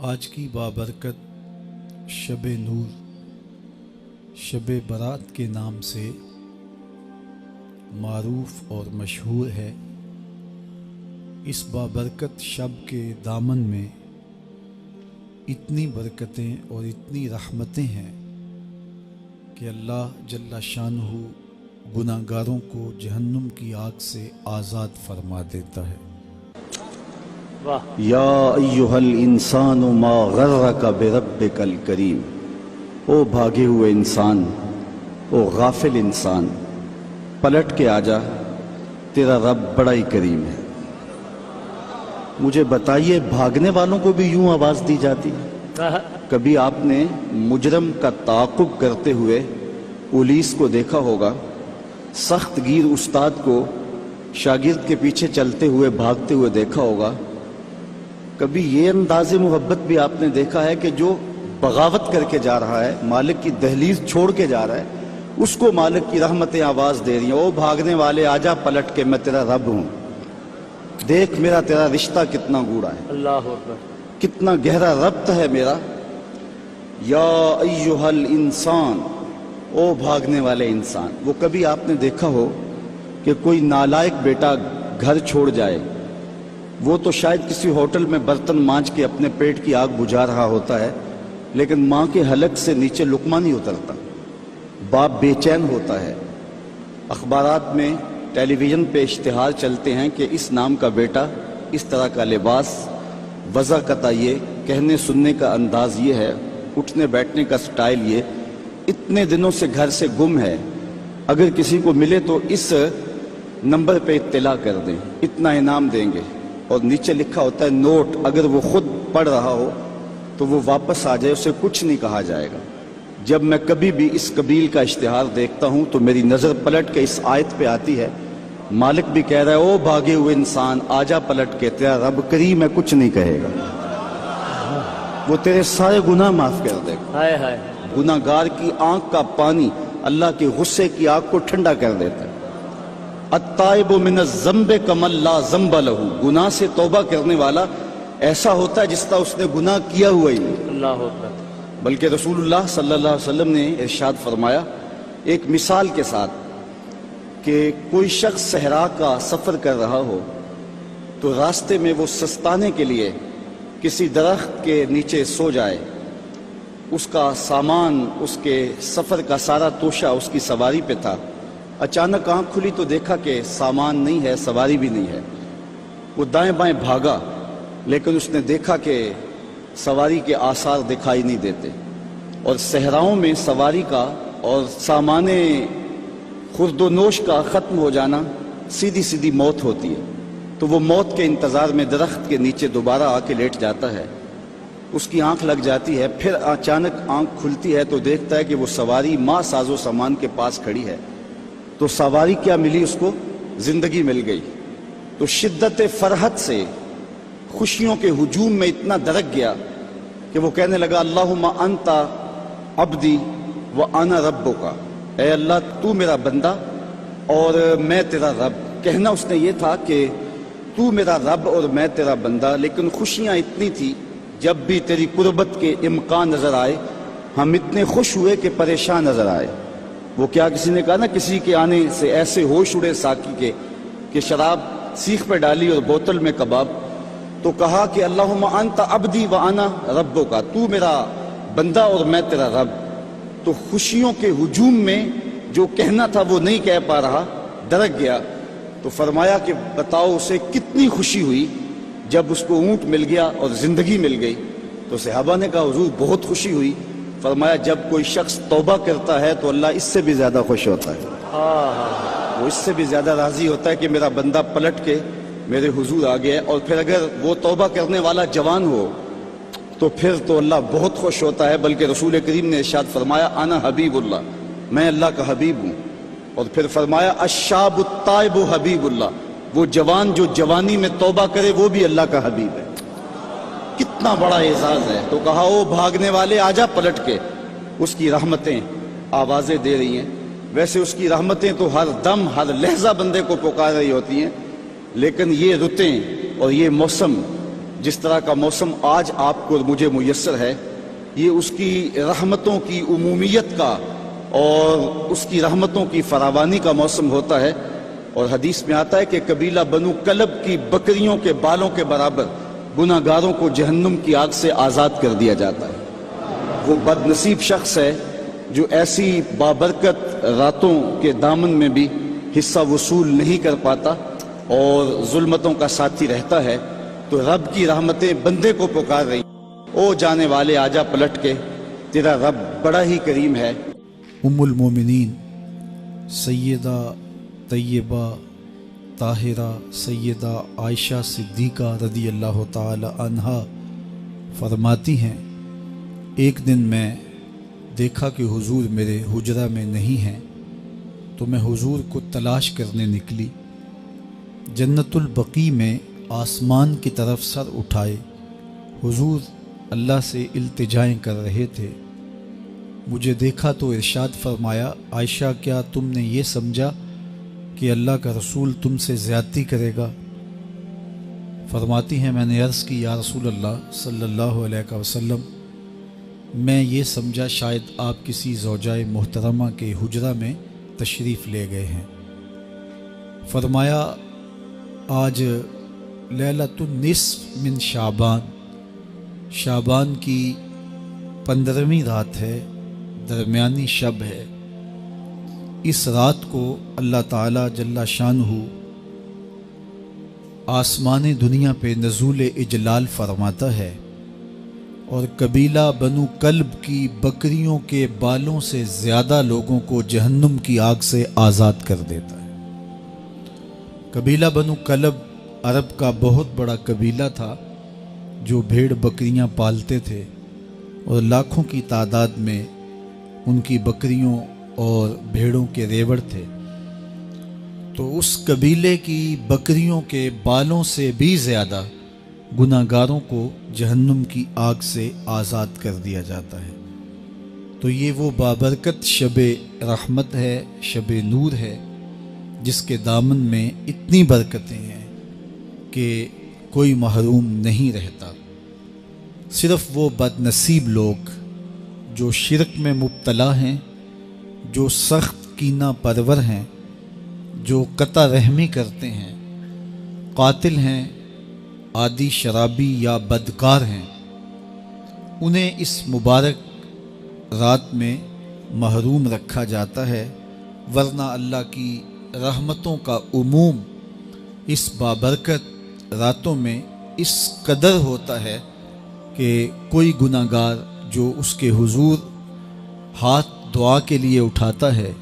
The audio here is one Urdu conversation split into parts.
آج کی بابرکت شب نور، شب برات کے نام سے معروف اور مشہور ہے۔ اس بابرکت شب کے دامن میں اتنی برکتیں اور اتنی رحمتیں ہیں کہ اللہ جل شانہ گناہ گاروں کو جہنم کی آگ سے آزاد فرما دیتا ہے۔ یا ایہا الانسان ما غرک بربک الکریم، او بھاگے ہوئے انسان، او غافل انسان، پلٹ کے آجا، تیرا رب بڑا ہی کریم ہے۔ مجھے بتائیے، بھاگنے والوں کو بھی یوں آواز دی جاتی ہے؟ کبھی آپ نے مجرم کا تعاقب کرتے ہوئے پولیس کو دیکھا ہوگا، سخت گیر استاد کو شاگرد کے پیچھے چلتے ہوئے بھاگتے ہوئے دیکھا ہوگا۔ کبھی یہ انداز محبت بھی آپ نے دیکھا ہے کہ جو بغاوت کر کے جا رہا ہے، مالک کی دہلیز چھوڑ کے جا رہا ہے، اس کو مالک کی رحمتیں آواز دے رہی ہیں، او بھاگنے والے آجا پلٹ کے، میں تیرا رب ہوں، دیکھ میرا تیرا رشتہ کتنا گوڑا ہے، اللہ اکبر، کتنا گہرا ربط ہے میرا۔ یا ایہا الانسان، او بھاگنے والے انسان۔ وہ کبھی آپ نے دیکھا ہو کہ کوئی نالائق بیٹا گھر چھوڑ جائے، وہ تو شاید کسی ہوٹل میں برتن مانج کے اپنے پیٹ کی آگ بجھا رہا ہوتا ہے، لیکن ماں کے حلق سے نیچے لقمہ نہیں اترتا، باپ بے چین ہوتا ہے۔ اخبارات میں، ٹیلی ویژن پہ اشتہار چلتے ہیں کہ اس نام کا بیٹا، اس طرح کا لباس، وضع قطع یہ، کہنے سننے کا انداز یہ ہے، اٹھنے بیٹھنے کا سٹائل یہ، اتنے دنوں سے گھر سے گم ہے، اگر کسی کو ملے تو اس نمبر پہ اطلاع کر دیں، اتنا انعام دیں گے، اور نیچے لکھا ہوتا ہے نوٹ، اگر وہ خود پڑھ رہا ہو تو وہ واپس آ جائے، اسے کچھ نہیں کہا جائے گا۔ جب میں کبھی بھی اس قبیل کا اشتہار دیکھتا ہوں تو میری نظر پلٹ کے اس آیت پہ آتی ہے، مالک بھی کہہ رہا ہے، او بھاگے ہوئے انسان آجا پلٹ کے، تیرا رب کریم ہے، کچھ نہیں کہے گا، وہ تیرے سارے گناہ معاف کر دے گا۔ گناہ گار کی آنکھ کا پانی اللہ کے غصے کی آگ کو ٹھنڈا کر دیتا ہے۔ التائب من الذنب کمن لا ذنب لہ، گناہ سے توبہ کرنے والا ایسا ہوتا ہے جس طرح اس نے گناہ کیا ہوا ہی نہیں۔ اللہ اکبر۔ بلکہ رسول اللہ صلی اللہ علیہ وسلم نے ارشاد فرمایا ایک مثال کے ساتھ کہ کوئی شخص صحرا کا سفر کر رہا ہو تو راستے میں وہ سستانے کے لیے کسی درخت کے نیچے سو جائے، اس کا سامان، اس کے سفر کا سارا توشہ اس کی سواری پہ تھا، اچانک آنکھ کھلی تو دیکھا کہ سامان نہیں ہے، سواری بھی نہیں ہے، وہ دائیں بائیں بھاگا، لیکن اس نے دیکھا کہ سواری کے آثار دکھائی نہیں دیتے، اور صحراؤں میں سواری کا اور سامان خورد و نوش کا ختم ہو جانا سیدھی سیدھی موت ہوتی ہے، تو وہ موت کے انتظار میں درخت کے نیچے دوبارہ آ کے لیٹ جاتا ہے، اس کی آنکھ لگ جاتی ہے، پھر اچانک آنکھ کھلتی ہے تو دیکھتا ہے کہ وہ سواری ماں ساز و سامان کے پاس کھڑی ہے، تو سواری کیا ملی اس کو؟ زندگی مل گئی۔ تو شدت فرحت سے خوشیوں کے ہجوم میں اتنا درک گیا کہ وہ کہنے لگا، اللہم انت عبدی وانا ربک، اے اللہ تو میرا بندہ اور میں تیرا رب۔ کہنا اس نے یہ تھا کہ تو میرا رب اور میں تیرا بندہ، لیکن خوشیاں اتنی تھی، جب بھی تیری قربت کے امکان نظر آئے ہم اتنے خوش ہوئے کہ پریشان نظر آئے۔ وہ کیا کسی نے کہا نا، کسی کے آنے سے ایسے ہوش اڑے ساقی کے کہ شراب سیخ پہ ڈالی اور بوتل میں کباب، تو کہا کہ اللہم انت عبدی وانا ربک، تو میرا بندہ اور میں تیرا رب۔ تو خوشیوں کے ہجوم میں جو کہنا تھا وہ نہیں کہہ پا رہا، درک گیا، تو فرمایا کہ بتاؤ اسے کتنی خوشی ہوئی جب اس کو اونٹ مل گیا اور زندگی مل گئی۔ تو صحابہ نے کہا حضور بہت خوشی ہوئی۔ فرمایا جب کوئی شخص توبہ کرتا ہے تو اللہ اس سے بھی زیادہ خوش ہوتا ہے، وہ اس سے بھی زیادہ راضی ہوتا ہے کہ میرا بندہ پلٹ کے میرے حضور آ گیا ہے۔ اور پھر اگر وہ توبہ کرنے والا جوان ہو تو پھر تو اللہ بہت خوش ہوتا ہے، بلکہ رسول کریم نے ارشاد فرمایا انا حبیب اللہ، میں اللہ کا حبیب ہوں۔ اور پھر فرمایا الشاب التائب حبیب اللہ، وہ جوان جو جوانی میں توبہ کرے وہ بھی اللہ کا حبیب ہے۔ کتنا بڑا اعزاز ہے۔ تو کہا او بھاگنے والے آجا پلٹ کے، اس کی رحمتیں آوازیں دے رہی ہیں۔ ویسے اس کی رحمتیں تو ہر دم ہر لحظہ بندے کو پکار رہی ہوتی ہیں، لیکن یہ رتیں اور یہ موسم جس طرح کا موسم آج آپ کو اور مجھے میسر ہے، یہ اس کی رحمتوں کی عمومیت کا اور اس کی رحمتوں کی فراوانی کا موسم ہوتا ہے۔ اور حدیث میں آتا ہے کہ قبیلہ بنو کلب کی بکریوں کے بالوں کے برابر گناہ گاروں کو جہنم کی آگ سے آزاد کر دیا جاتا ہے۔ وہ بد نصیب شخص ہے جو ایسی بابرکت راتوں کے دامن میں بھی حصہ وصول نہیں کر پاتا اور ظلمتوں کا ساتھی رہتا ہے۔ تو رب کی رحمتیں بندے کو پکار رہی، او جانے والے آجا پلٹ کے، تیرا رب بڑا ہی کریم ہے۔ ام المومنین سیدہ طیبہ طاہرہ سیدہ عائشہ صدیقہ رضی اللہ تعالی عنہا فرماتی ہیں، ایک دن میں دیکھا کہ حضور میرے حجرہ میں نہیں ہیں، تو میں حضور کو تلاش کرنے نکلی۔ جنت البقیع میں آسمان کی طرف سر اٹھائے حضور اللہ سے التجائیں کر رہے تھے۔ مجھے دیکھا تو ارشاد فرمایا، عائشہ کیا تم نے یہ سمجھا کہ اللہ کا رسول تم سے زیادتی کرے گا؟ فرماتی ہیں میں نے عرض کی یا رسول اللہ صلی اللہ علیہ وسلم، میں یہ سمجھا شاید آپ کسی زوجائے محترمہ کے حجرہ میں تشریف لے گئے ہیں۔ فرمایا آج لیلۃ النصف من شعبان، شعبان کی 15ویں رات ہے، درمیانی شب ہے۔ اس رات کو اللہ تعالی جل شانہ آسمان دنیا پہ نزول اجلال فرماتا ہے اور قبیلہ بنو کلب کی بکریوں کے بالوں سے زیادہ لوگوں کو جہنم کی آگ سے آزاد کر دیتا ہے۔ قبیلہ بنو کلب عرب کا بہت بڑا قبیلہ تھا جو بھیڑ بکریاں پالتے تھے اور لاکھوں کی تعداد میں ان کی بکریوں اور بھیڑوں کے ریوڑ تھے۔ تو اس قبیلے کی بکریوں کے بالوں سے بھی زیادہ گناہ گاروں کو جہنم کی آگ سے آزاد کر دیا جاتا ہے۔ تو یہ وہ بابرکت شب رحمت ہے، شب نور ہے، جس کے دامن میں اتنی برکتیں ہیں کہ کوئی محروم نہیں رہتا۔ صرف وہ بد نصیب لوگ جو شرک میں مبتلا ہیں، جو سخت کینہ پرور ہیں، جو قطع رحمی کرتے ہیں، قاتل ہیں، عادی شرابی یا بدکار ہیں، انہیں اس مبارک رات میں محروم رکھا جاتا ہے، ورنہ اللہ کی رحمتوں کا عموم اس بابرکت راتوں میں اس قدر ہوتا ہے کہ کوئی گناہ گار جو اس کے حضور ہاتھ دعا کے لیے اٹھاتا ہے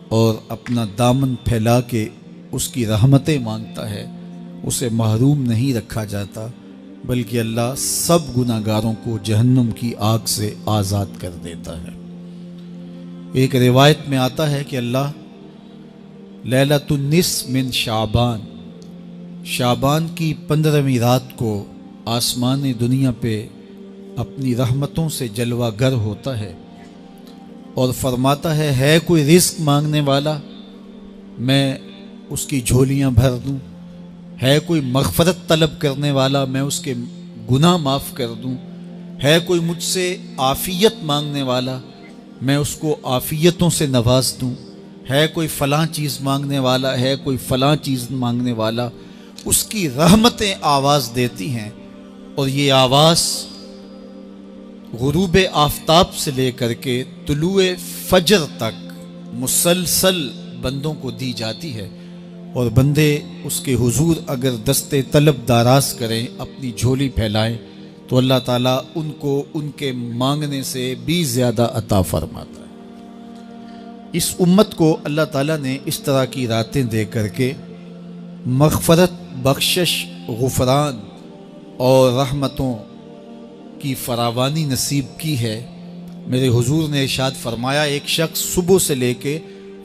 اور اپنا دامن پھیلا کے اس کی رحمتیں مانگتا ہے، اسے محروم نہیں رکھا جاتا، بلکہ اللہ سب گناہ گاروں کو جہنم کی آگ سے آزاد کر دیتا ہے۔ ایک روایت میں آتا ہے کہ اللہ لیلۃ النصف من شعبان، شعبان کی 15ویں رات کو آسمان دنیا پہ اپنی رحمتوں سے جلوہ گر ہوتا ہے اور فرماتا ہے کوئی رزق مانگنے والا، میں اس کی جھولیاں بھر دوں، ہے کوئی مغفرت طلب کرنے والا، میں اس کے گناہ معاف کر دوں، ہے کوئی مجھ سے عافیت مانگنے والا، میں اس کو عافیتوں سے نواز دوں، ہے کوئی فلاں چیز مانگنے والا، ہے کوئی فلاں چیز مانگنے والا، اس کی رحمتیں آواز دیتی ہیں اور یہ آواز غروب آفتاب سے لے کر کے طلوع فجر تک مسلسل بندوں کو دی جاتی ہے، اور بندے اس کے حضور اگر دستے طلب دراز کریں، اپنی جھولی پھیلائیں، تو اللہ تعالیٰ ان کو ان کے مانگنے سے بھی زیادہ عطا فرماتا ہے۔ اس امت کو اللہ تعالیٰ نے اس طرح کی راتیں دے کر کے مغفرت، بخشش، غفران اور رحمتوں کی فراوانی نصیب کی ہے۔ میرے حضور نے ارشاد فرمایا، ایک شخص صبح سے لے کے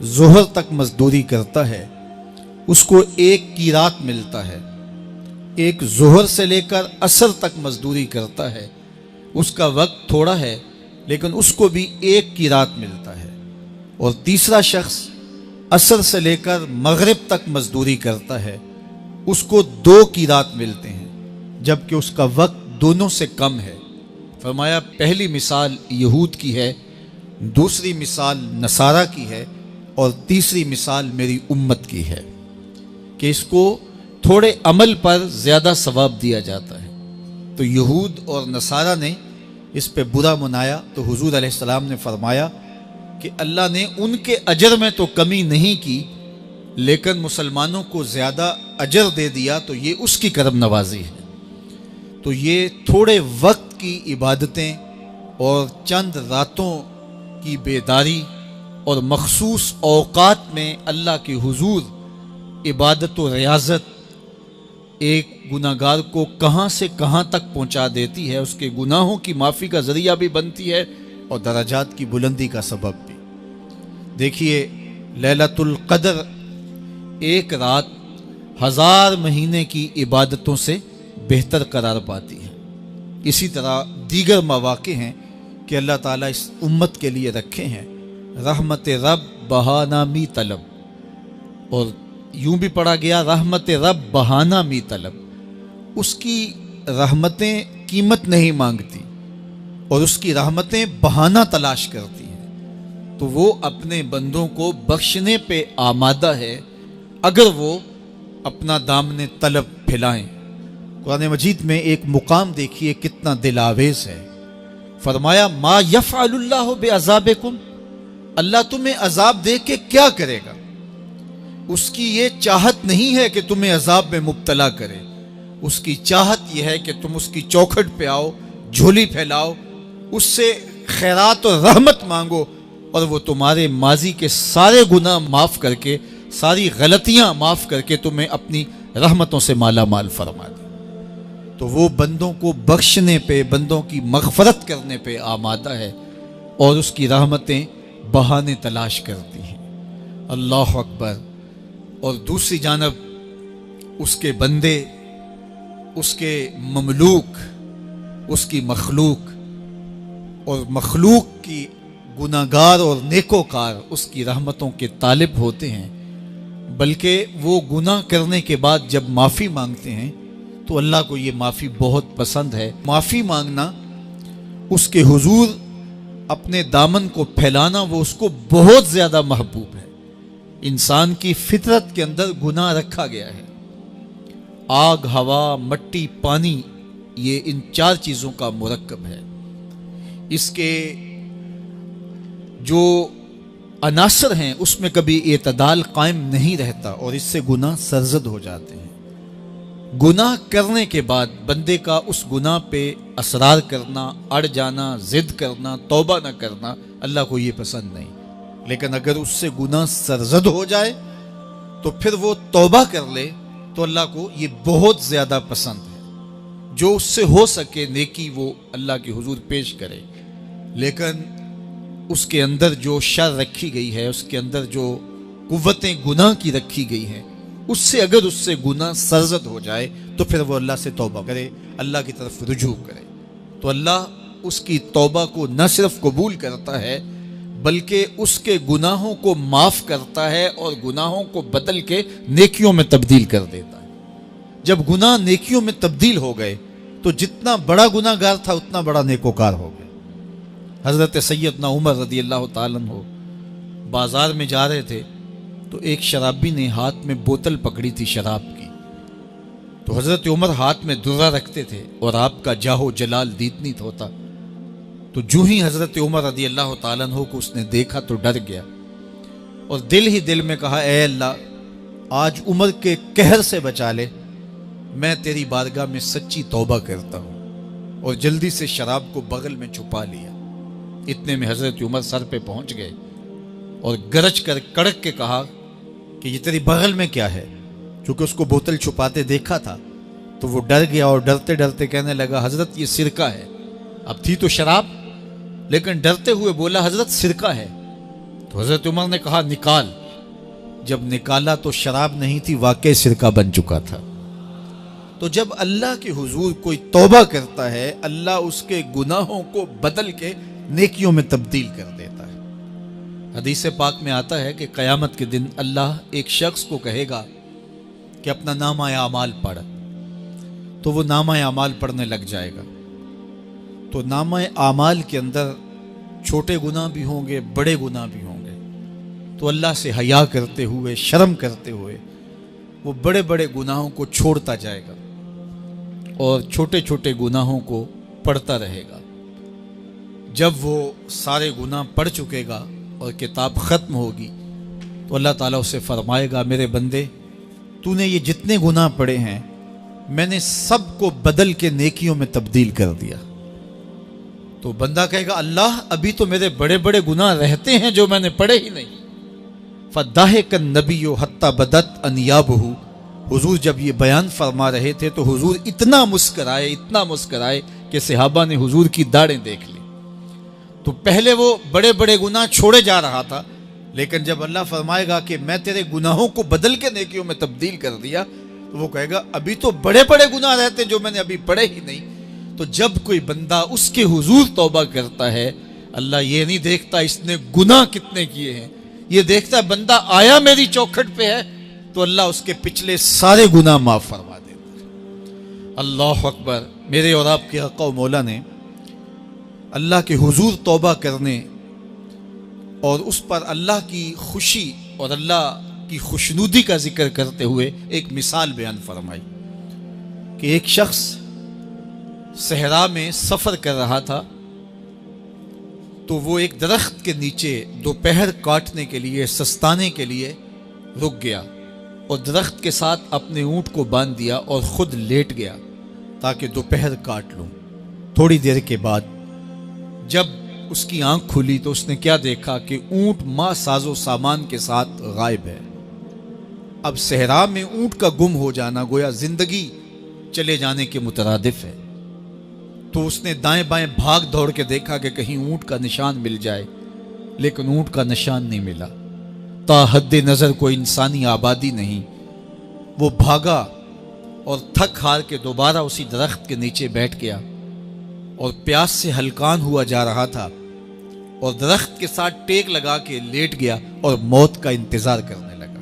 ظہر تک مزدوری کرتا ہے، اس کو ایک قیرات ملتا ہے۔ ایک ظہر سے لے کر عصر تک مزدوری کرتا ہے، اس کا وقت تھوڑا ہے لیکن اس کو بھی ایک قیرات ملتا ہے۔ اور تیسرا شخص عصر سے لے کر مغرب تک مزدوری کرتا ہے، اس کو 2 قیرات ملتے ہیں۔ جبکہ اس کا وقت دونوں سے کم ہے۔ فرمایا پہلی مثال یہود کی ہے، دوسری مثال نصارہ کی ہے، اور تیسری مثال میری امت کی ہے کہ اس کو تھوڑے عمل پر زیادہ ثواب دیا جاتا ہے۔ تو یہود اور نصارہ نے اس پہ برا منایا تو حضور علیہ السلام نے فرمایا کہ اللہ نے ان کے اجر میں تو کمی نہیں کی، لیکن مسلمانوں کو زیادہ اجر دے دیا، تو یہ اس کی کرم نوازی ہے۔ تو یہ تھوڑے وقت کی عبادتیں اور چند راتوں کی بیداری اور مخصوص اوقات میں اللہ کے حضور عبادت و ریاضت ایک گناہگار کو کہاں سے کہاں تک پہنچا دیتی ہے، اس کے گناہوں کی معافی کا ذریعہ بھی بنتی ہے اور درجات کی بلندی کا سبب بھی۔ دیکھیے لیلۃ القدر ایک رات 1000 مہینے کی عبادتوں سے بہتر قرار پاتی ہے۔ اسی طرح دیگر مواقع ہیں کہ اللہ تعالیٰ اس امت کے لیے رکھے ہیں، رحمت رب بہانہ می طلب، اور یوں بھی پڑھا گیا رحمت رب بہانہ می طلب۔ اس کی رحمتیں قیمت نہیں مانگتی اور اس کی رحمتیں بہانہ تلاش کرتی ہیں، تو وہ اپنے بندوں کو بخشنے پہ آمادہ ہے اگر وہ اپنا دامن طلب پھیلائیں۔ قرآن مجید میں ایک مقام دیکھیے کتنا دل آویز ہے، فرمایا ما یفعل اللہ بعذابکم، اللہ تمہیں عذاب دے کے کیا کرے گا؟ اس کی یہ چاہت نہیں ہے کہ تمہیں عذاب میں مبتلا کرے، اس کی چاہت یہ ہے کہ تم اس کی چوکھٹ پہ آؤ، جھولی پھیلاؤ، اس سے خیرات اور رحمت مانگو، اور وہ تمہارے ماضی کے سارے گناہ معاف کر کے، ساری غلطیاں معاف کر کے تمہیں اپنی رحمتوں سے مالا مال فرما دے۔ تو وہ بندوں کو بخشنے پہ، بندوں کی مغفرت کرنے پہ آمادہ ہے اور اس کی رحمتیں بہانے تلاش کرتی ہیں۔ اللہ اکبر۔ اور دوسری جانب اس کے بندے، اس کے مملوک، اس کی مخلوق، اور مخلوق کی گناہگار اور نیکوکار اس کی رحمتوں کے طالب ہوتے ہیں، بلکہ وہ گناہ کرنے کے بعد جب معافی مانگتے ہیں تو اللہ کو یہ معافی بہت پسند ہے۔ معافی مانگنا، اس کے حضور اپنے دامن کو پھیلانا، وہ اس کو بہت زیادہ محبوب ہے۔ انسان کی فطرت کے اندر گناہ رکھا گیا ہے۔ آگ، ہوا، مٹی، پانی، یہ ان 4 چیزوں کا مرکب ہے۔ اس کے جو عناصر ہیں اس میں کبھی اعتدال قائم نہیں رہتا اور اس سے گناہ سرزد ہو جاتے ہیں۔ گناہ کرنے کے بعد بندے کا اس گناہ پہ اصرار کرنا، اڑ جانا، ضد کرنا، توبہ نہ کرنا اللہ کو یہ پسند نہیں، لیکن اگر اس سے گناہ سرزد ہو جائے تو پھر وہ توبہ کر لے تو اللہ کو یہ بہت زیادہ پسند ہے۔ جو اس سے ہو سکے نیکی وہ اللہ کے حضور پیش کرے، لیکن اس کے اندر جو شر رکھی گئی ہے، اس کے اندر جو قوتیں گناہ کی رکھی گئی ہیں، اس سے اگر اس سے گناہ سرزد ہو جائے تو پھر وہ اللہ سے توبہ کرے، اللہ کی طرف رجوع کرے، تو اللہ اس کی توبہ کو نہ صرف قبول کرتا ہے بلکہ اس کے گناہوں کو معاف کرتا ہے اور گناہوں کو بدل کے نیکیوں میں تبدیل کر دیتا ہے۔ جب گناہ نیکیوں میں تبدیل ہو گئے تو جتنا بڑا گناہ گار تھا اتنا بڑا نیکوکار ہو گیا۔ حضرت سیدنا عمر رضی اللہ تعالیٰ عنہ بازار میں جا رہے تھے تو ایک شرابی نے ہاتھ میں بوتل پکڑی تھی شراب کی، تو حضرت عمر ہاتھ میں درہ رکھتے تھے اور آپ کا جاہ و جلال دیدنیت ہوتا، تو جو ہی حضرت عمر رضی اللہ تعالیٰ عنہ کو اس نے دیکھا تو ڈر گیا اور دل ہی دل میں کہا اے اللہ آج عمر کے قہر سے بچا لے، میں تیری بارگاہ میں سچی توبہ کرتا ہوں، اور جلدی سے شراب کو بغل میں چھپا لیا۔ اتنے میں حضرت عمر سر پہ پہنچ گئے اور گرج کر کڑک کے کہا کہ یہ تیری بغل میں کیا ہے؟ چونکہ اس کو بوتل چھپاتے دیکھا تھا تو وہ ڈر گیا اور ڈرتے ڈرتے کہنے لگا حضرت یہ سرکہ ہے۔ اب تھی تو شراب لیکن ڈرتے ہوئے بولا حضرت سرکہ ہے، تو حضرت عمر نے کہا نکال۔ جب نکالا تو شراب نہیں تھی، واقعی سرکہ بن چکا تھا۔ تو جب اللہ کے حضور کوئی توبہ کرتا ہے اللہ اس کے گناہوں کو بدل کے نیکیوں میں تبدیل کر دیتا ہے۔ حدیث پاک میں آتا ہے کہ قیامت کے دن اللہ ایک شخص کو کہے گا کہ اپنا نامہ اعمال پڑھ، تو وہ نامہ اعمال پڑھنے لگ جائے گا. تو نامہ اعمال کے اندر چھوٹے گناہ بھی ہوں گے، بڑے گناہ بھی ہوں گے. تو اللہ سے حیا کرتے ہوئے، شرم کرتے ہوئے وہ بڑے بڑے گناہوں کو چھوڑتا جائے گا اور چھوٹے چھوٹے گناہوں کو پڑھتا رہے گا. جب وہ سارے گناہ پڑھ چکے گا اور کتاب ختم ہوگی تو اللہ تعالیٰ اسے فرمائے گا، میرے بندے تو نے یہ جتنے گناہ پڑھے ہیں میں نے سب کو بدل کے نیکیوں میں تبدیل کر دیا. تو بندہ کہے گا، اللہ ابھی تو میرے بڑے بڑے گناہ رہتے ہیں جو میں نے پڑھے ہی نہیں. فَضَحِكَ النَّبِيُّ حَتَّى بَدَتْ أَنْيَابُهُ. حضور جب یہ بیان فرما رہے تھے تو حضور اتنا مسکرائے کہ صحابہ نے حضور کی داڑھیں دیکھ لی. تو پہلے وہ بڑے بڑے گناہ چھوڑے جا رہا تھا، لیکن جب اللہ فرمائے گا کہ میں تیرے گناہوں کو بدل کے نیکیوں میں تبدیل کر دیا تو وہ کہے گا ابھی تو بڑے بڑے گناہ رہتے جو میں نے ابھی پڑھے ہی نہیں. تو جب کوئی بندہ اس کے حضور توبہ کرتا ہے، اللہ یہ نہیں دیکھتا اس نے گناہ کتنے کیے ہیں، یہ دیکھتا ہے بندہ آیا میری چوکھٹ پہ ہے تو اللہ اس کے پچھلے سارے گناہ معاف فرما دیتا ہے. اللہ اکبر. میرے اور آپ کے آقا و مولا نے اللہ کے حضور توبہ کرنے اور اس پر اللہ کی خوشی اور اللہ کی خوشنودی کا ذکر کرتے ہوئے ایک مثال بیان فرمائی کہ ایک شخص صحرا میں سفر کر رہا تھا تو وہ ایک درخت کے نیچے دوپہر کاٹنے کے لیے، سستانے کے لیے رک گیا اور درخت کے ساتھ اپنے اونٹ کو باندھ دیا اور خود لیٹ گیا تاکہ دوپہر کاٹ لوں. تھوڑی دیر کے بعد جب اس کی آنکھ کھلی تو اس نے کیا دیکھا کہ اونٹ ماں ساز و سامان کے ساتھ غائب ہے. اب صحرا میں اونٹ کا گم ہو جانا گویا زندگی چلے جانے کے مترادف ہے. تو اس نے دائیں بائیں بھاگ دوڑ کے دیکھا کہ کہیں اونٹ کا نشان مل جائے، لیکن اونٹ کا نشان نہیں ملا. تا حد نظر کوئی انسانی آبادی نہیں. وہ بھاگا اور تھک ہار کے دوبارہ اسی درخت کے نیچے بیٹھ گیا اور پیاس سے ہلکان ہوا جا رہا تھا اور درخت کے ساتھ ٹیک لگا کے لیٹ گیا اور موت کا انتظار کرنے لگا.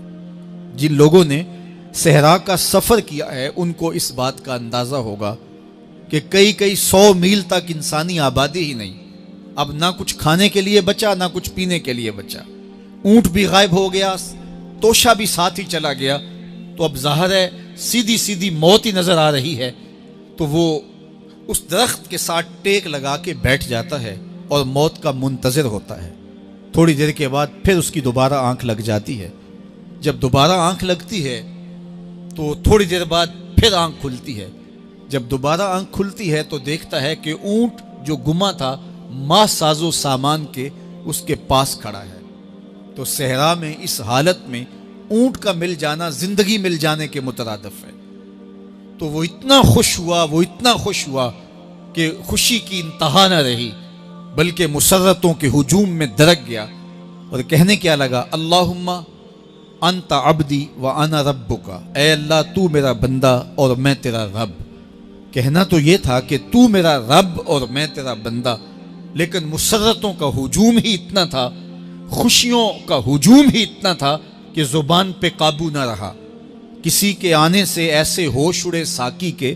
جن لوگوں نے صحرا کا سفر کیا ہے ان کو اس بات کا اندازہ ہوگا کہ کئی 100 میل تک انسانی آبادی ہی نہیں. اب نہ کچھ کھانے کے لیے بچا، نہ کچھ پینے کے لیے بچا. اونٹ بھی غائب ہو گیا، توشہ بھی ساتھ ہی چلا گیا. تو اب ظاہر ہے سیدھی موت ہی نظر آ رہی ہے. تو وہ اس درخت کے ساتھ ٹیک لگا کے بیٹھ جاتا ہے اور موت کا منتظر ہوتا ہے. تھوڑی دیر کے بعد پھر اس کی دوبارہ آنکھ لگ جاتی ہے. جب دوبارہ آنکھ لگتی ہے تو تھوڑی دیر بعد پھر آنکھ کھلتی ہے. جب دوبارہ آنکھ کھلتی ہے تو دیکھتا ہے کہ اونٹ جو گما تھا ماں ساز و سامان کے اس کے پاس کھڑا ہے. تو صحرا میں اس حالت میں اونٹ کا مل جانا زندگی مل جانے کے مترادف ہے. تو وہ اتنا خوش ہوا کہ خوشی کی انتہا نہ رہی، بلکہ مسرتوں کے ہجوم میں درک گیا اور کہنے کیا لگا، اللہم انت عبدی وانا ربک. اے اللہ تو میرا بندہ اور میں تیرا رب. کہنا تو یہ تھا کہ تو میرا رب اور میں تیرا بندہ، لیکن مسرتوں کا ہجوم ہی اتنا تھا، خوشیوں کا ہجوم ہی اتنا تھا کہ زبان پہ قابو نہ رہا. کسی کے آنے سے ایسے ہوش اڑے ساکی کے،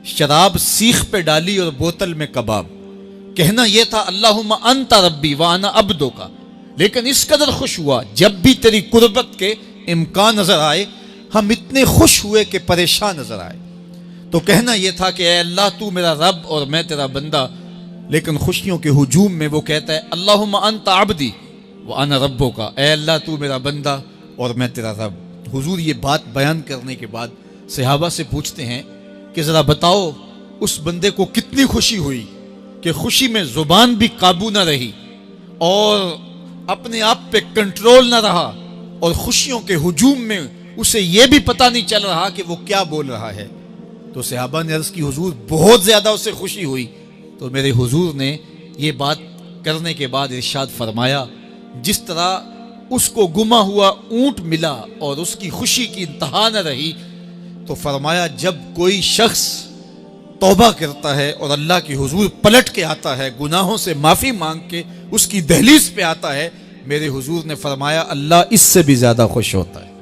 شراب سیخ پہ ڈالی اور بوتل میں کباب. کہنا یہ تھا اللہم انت ربی وانا عبدو کا، لیکن اس قدر خوش ہوا جب بھی تیری قربت کے امکان نظر آئے ہم اتنے خوش ہوئے کہ پریشان نظر آئے. تو کہنا یہ تھا کہ اے اللہ تو میرا رب اور میں تیرا بندہ، لیکن خوشیوں کے ہجوم میں وہ کہتا ہے اللہم انت عبدی وانا ربو کا. اے اللہ تو میرا بندہ اور میں تیرا رب. حضور یہ بات بیان کرنے کے بعد صحابہ سے پوچھتے ہیں کہ ذرا بتاؤ اس بندے کو کتنی خوشی ہوئی کہ خوشی میں زبان بھی قابو نہ رہی اور اپنے آپ پہ کنٹرول نہ رہا، اور خوشیوں کے ہجوم میں اسے یہ بھی پتہ نہیں چل رہا کہ وہ کیا بول رہا ہے. تو صحابہ نے عرض کی حضور بہت زیادہ اسے خوشی ہوئی. تو میرے حضور نے یہ بات کرنے کے بعد ارشاد فرمایا، جس طرح اس کو گما ہوا اونٹ ملا اور اس کی خوشی کی انتہا نہ رہی، تو فرمایا جب کوئی شخص توبہ کرتا ہے اور اللہ کے حضور پلٹ کے آتا ہے، گناہوں سے معافی مانگ کے اس کی دہلیز پہ آتا ہے، میرے حضور نے فرمایا اللہ اس سے بھی زیادہ خوش ہوتا ہے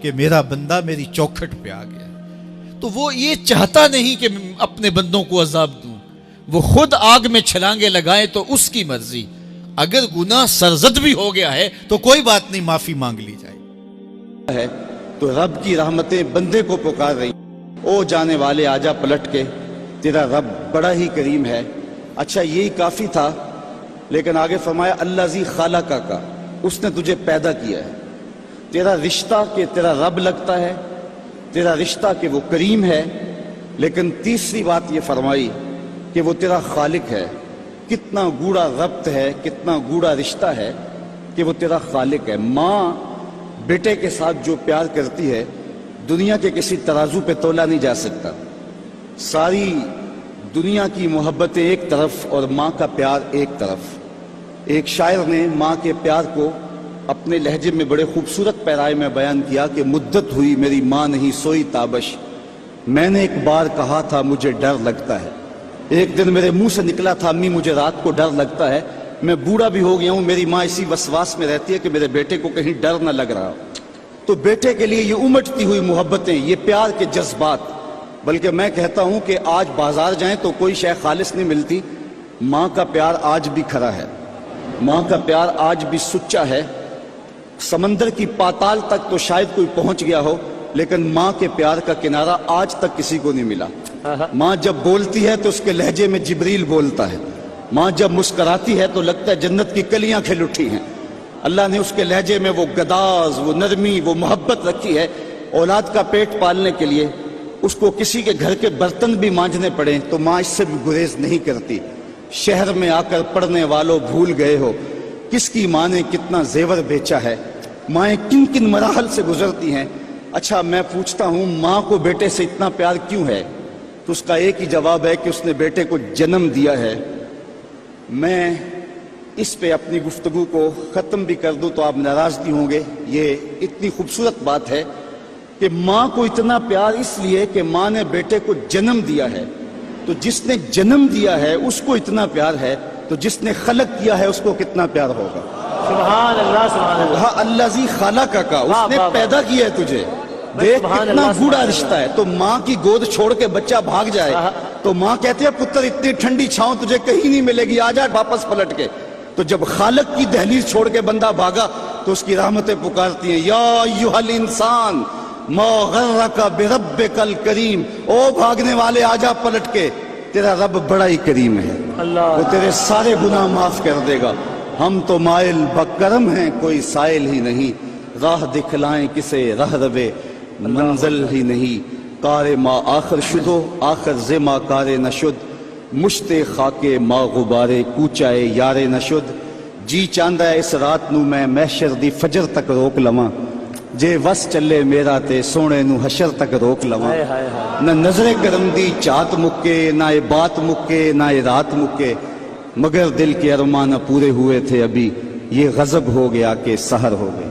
کہ میرا بندہ میری چوکھٹ پہ آ گیا. تو وہ یہ چاہتا نہیں کہ اپنے بندوں کو عذاب دوں، وہ خود آگ میں چھلانگے لگائے تو اس کی مرضی، اگر گناہ سرزد بھی ہو گیا ہے تو کوئی بات نہیں، معافی مانگ لی جائے ہے تو رب کی رحمتیں بندے کو پکار رہی، او جانے والے آجا پلٹ کے، تیرا رب بڑا ہی کریم ہے۔ اچھا یہی کافی تھا، لیکن آگے فرمایا اللہ زی خالقہ کا، اس نے تجھے پیدا کیا ہے، تیرا رشتہ کہ تیرا رب لگتا ہے، تیرا رشتہ کہ وہ کریم ہے، لیکن تیسری بات یہ فرمائی کہ وہ تیرا خالق ہے۔ کتنا گوڑا ربط ہے، کتنا گوڑا رشتہ ہے کہ وہ تیرا خالق ہے۔ ماں بیٹے کے ساتھ جو پیار کرتی ہے دنیا کے کسی ترازو پہ تولا نہیں جا سکتا۔ ساری دنیا کی محبتیں ایک طرف اور ماں کا پیار ایک طرف۔ ایک شاعر نے ماں کے پیار کو اپنے لہجے میں بڑے خوبصورت پیرائے میں بیان کیا کہ مدت ہوئی میری ماں نہیں سوئی تابش، میں نے ایک بار کہا تھا مجھے ڈر لگتا ہے، ایک دن میرے منہ سے نکلا تھا امی مجھے رات کو ڈر لگتا ہے، میں بوڑھا بھی ہو گیا ہوں، میری ماں اسی وسواس میں رہتی ہے کہ میرے بیٹے کو کہیں ڈر نہ لگ رہا۔ تو بیٹے کے لیے یہ امٹتی ہوئی محبتیں، یہ پیار کے جذبات، بلکہ میں کہتا ہوں کہ آج بازار جائیں تو کوئی شے خالص نہیں ملتی، ماں کا پیار آج بھی کھرا ہے، ماں کا پیار آج بھی سچا ہے۔ سمندر کی پاتال تک تو شاید کوئی پہنچ گیا ہو، لیکن ماں کے پیار کا کنارہ آج تک کسی کو نہیں ملا۔ ماں جب بولتی ہے تو اس کے لہجے میں جبریل بولتا ہے، ماں جب مسکراتی ہے تو لگتا ہے جنت کی کلیاں کھل اٹھی ہیں۔ اللہ نے اس کے لہجے میں وہ گداز، وہ نرمی، وہ محبت رکھی ہے۔ اولاد کا پیٹ پالنے کے لیے اس کو کسی کے گھر کے برتن بھی مانجنے پڑیں تو ماں اس سے بھی گریز نہیں کرتی۔ شہر میں آ کر پڑھنے والوں بھول گئے ہو کس کی ماں نے کتنا زیور بیچا ہے، مائیں کن کن مراحل سے گزرتی ہیں۔ اچھا میں پوچھتا ہوں ماں کو بیٹے سے اتنا پیار کیوں ہے؟ تو اس کا ایک ہی جواب ہے کہ اس نے بیٹے کو جنم دیا ہے۔ میں اس پہ اپنی گفتگو کو ختم بھی کر دوں تو آپ ناراض نہیں ہوں گے، یہ اتنی خوبصورت بات ہے کہ ماں کو اتنا پیار اس لیے کہ ماں نے بیٹے کو جنم دیا ہے، تو جس نے جنم دیا ہے اس کو اتنا پیار ہے، تو جس نے خلق کیا ہے اس کو کتنا پیار ہوگا۔ سبحان اللہ سبحان اللہ۔ کہا اللہ زی خالقہ کا، اس نے پیدا کیا ہے تجھے، دیکھ کتنا گوڑا رشتہ ہے۔ تو ماں کی گود چھوڑ کے بچہ بھاگ جائے تو ماں کہتی ہے پتر اتنی ٹھنڈی چھاؤں تجھے کہیں نہیں ملے گی، آ جا واپس پلٹ کے۔ تو جب خالق کی دہلیز چھوڑ کے بندہ بھاگا تو اس کی رحمتیں پکارتی ہیں، یا ایھا الانسان ما غرک بربک الکریم، او بھاگنے والے آ جا پلٹ کے، تیرا رب بڑا ہی کریم ہے، وہ تیرے سارے گناہ معاف کر دے گا۔ ہم تو مائل بکرم ہیں کوئی سائل ہی نہیں، راہ دکھلائیں کسے رہ روے منزل ہی نہیں۔ کار ما آخر شدو آخر زما کار نشد، مشت خاک ما غبارے کوچائے یارے نشد۔ جی چاندہ اس رات نو میں محشر دی فجر تک روک لواں، جے وس چلے میرا تے سونے نو حشر تک روک لواں۔ نہ نظر کرم دی چات مکے، نہ اے بات مکے، نہ اے رات مکے، مگر دل کے ارمان پورے ہوئے تھے ابھی، یہ غضب ہو گیا کہ سحر ہو گئے۔